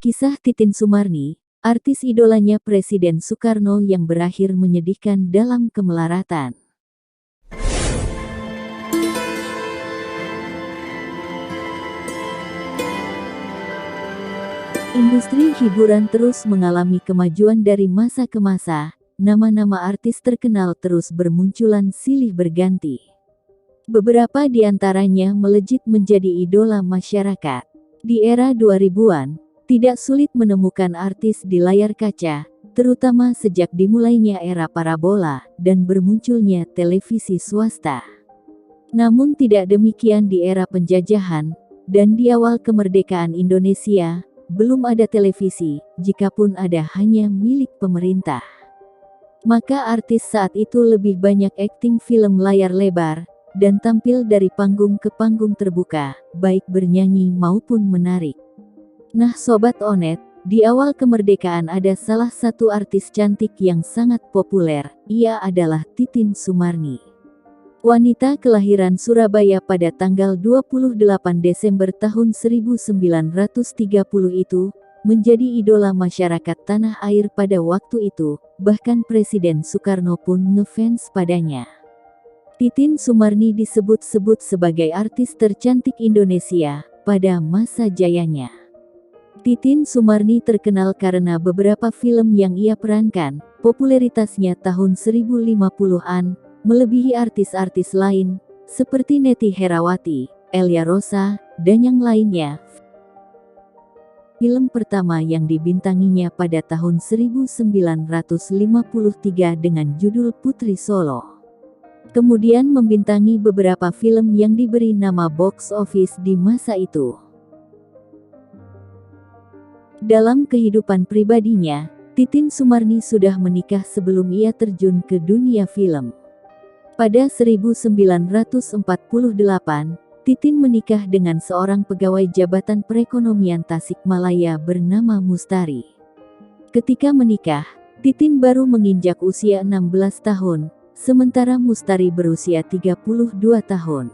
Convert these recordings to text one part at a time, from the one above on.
Kisah Titin Sumarni, artis idolanya Presiden Soekarno yang berakhir menyedihkan dalam kemelaratan. Industri hiburan terus mengalami kemajuan dari masa ke masa, nama-nama artis terkenal terus bermunculan silih berganti. Beberapa di antaranya melejit menjadi idola masyarakat. Di era 2000-an, tidak sulit menemukan artis di layar kaca, terutama sejak dimulainya era parabola dan bermunculnya televisi swasta. Namun tidak demikian di era penjajahan, dan di awal kemerdekaan Indonesia, belum ada televisi, jikapun ada hanya milik pemerintah. Maka artis saat itu lebih banyak akting film layar lebar, dan tampil dari panggung ke panggung terbuka, baik bernyanyi maupun menarik. Nah Sobat Onet, di awal kemerdekaan ada salah satu artis cantik yang sangat populer, ia adalah Titin Sumarni. Wanita kelahiran Surabaya pada tanggal 28 Desember tahun 1930 itu, menjadi idola masyarakat tanah air pada waktu itu, bahkan Presiden Soekarno pun ngefans padanya. Titin Sumarni disebut-sebut sebagai artis tercantik Indonesia pada masa jayanya. Titin Sumarni terkenal karena beberapa film yang ia perankan, popularitasnya tahun 1050-an, melebihi artis-artis lain, seperti Neti Herawati, Elia Rosa, dan yang lainnya. Film pertama yang dibintanginya pada tahun 1953 dengan judul Putri Solo. Kemudian membintangi beberapa film yang diberi nama box office di masa itu. Dalam kehidupan pribadinya, Titin Sumarni sudah menikah sebelum ia terjun ke dunia film. Pada 1948, Titin menikah dengan seorang pegawai Jabatan Perekonomian Tasikmalaya bernama Mustari. Ketika menikah, Titin baru menginjak usia 16 tahun. Sementara Mustari berusia 32 tahun.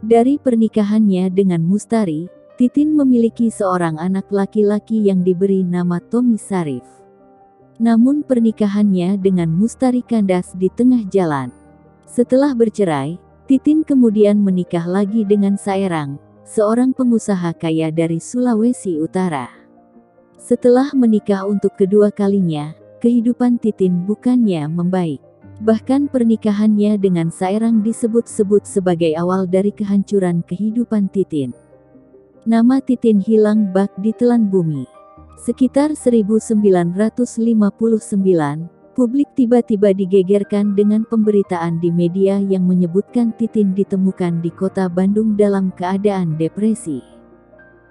Dari pernikahannya dengan Mustari, Titin memiliki seorang anak laki-laki yang diberi nama Tommy Sarif. Namun pernikahannya dengan Mustari kandas di tengah jalan. Setelah bercerai, Titin kemudian menikah lagi dengan Saerang, seorang pengusaha kaya dari Sulawesi Utara. Setelah menikah untuk kedua kalinya, kehidupan Titin bukannya membaik. Bahkan pernikahannya dengan Saerang disebut-sebut sebagai awal dari kehancuran kehidupan Titin. Nama Titin hilang bak ditelan bumi. Sekitar 1959, publik tiba-tiba digegerkan dengan pemberitaan di media yang menyebutkan Titin ditemukan di kota Bandung dalam keadaan depresi.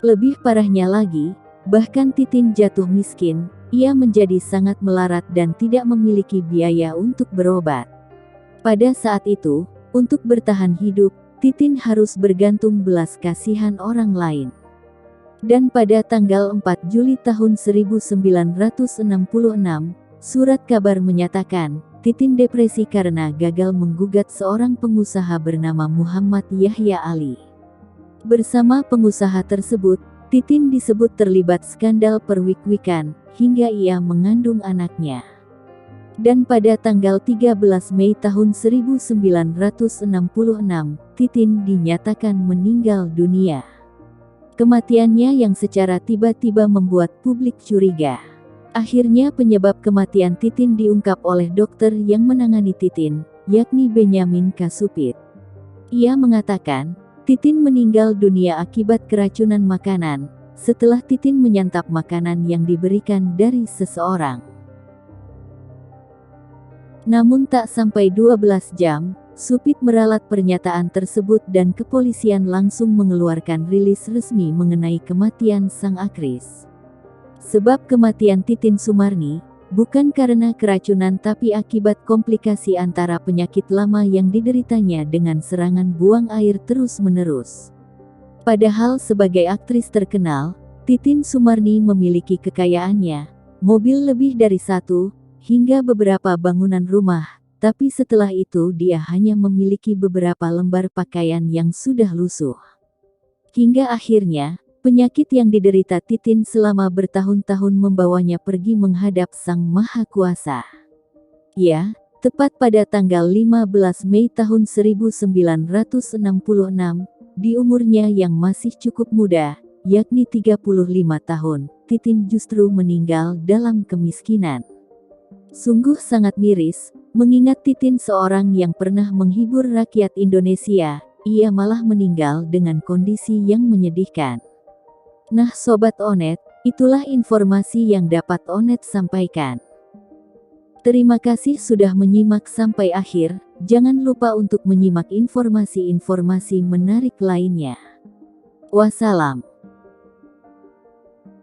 Lebih parahnya lagi, bahkan Titin jatuh miskin. Ia menjadi sangat melarat dan tidak memiliki biaya untuk berobat. Pada saat itu, untuk bertahan hidup, Titin harus bergantung belas kasihan orang lain. Dan pada tanggal 4 Juli tahun 1966, surat kabar menyatakan, Titin depresi karena gagal menggugat seorang pengusaha bernama Muhammad Yahya Ali. Bersama pengusaha tersebut, Titin disebut terlibat skandal perwik-wikan, hingga ia mengandung anaknya. Dan pada tanggal 13 Mei tahun 1966, Titin dinyatakan meninggal dunia. Kematiannya yang secara tiba-tiba membuat publik curiga. Akhirnya penyebab kematian Titin diungkap oleh dokter yang menangani Titin, yakni Benyamin Kasupit. Ia mengatakan, Titin meninggal dunia akibat keracunan makanan, setelah Titin menyantap makanan yang diberikan dari seseorang. Namun tak sampai 12 jam, Supit meralat pernyataan tersebut dan kepolisian langsung mengeluarkan rilis resmi mengenai kematian sang aktris. Sebab kematian Titin Sumarni, bukan karena keracunan tapi akibat komplikasi antara penyakit lama yang dideritanya dengan serangan buang air terus-menerus. Padahal sebagai aktris terkenal, Titin Sumarni memiliki kekayaannya, mobil lebih dari satu, hingga beberapa bangunan rumah, tapi setelah itu dia hanya memiliki beberapa lembar pakaian yang sudah lusuh. Hingga akhirnya, Penyakit yang diderita Titin selama bertahun-tahun membawanya pergi menghadap Sang Maha Kuasa. Ya, tepat pada tanggal 15 Mei tahun 1966, di umurnya yang masih cukup muda, yakni 35 tahun, Titin justru meninggal dalam kemiskinan. Sungguh sangat miris, mengingat Titin seorang yang pernah menghibur rakyat Indonesia, ia malah meninggal dengan kondisi yang menyedihkan. Nah Sobat Onet, itulah informasi yang dapat Onet sampaikan. Terima kasih sudah menyimak sampai akhir, jangan lupa untuk menyimak informasi-informasi menarik lainnya. Wassalam.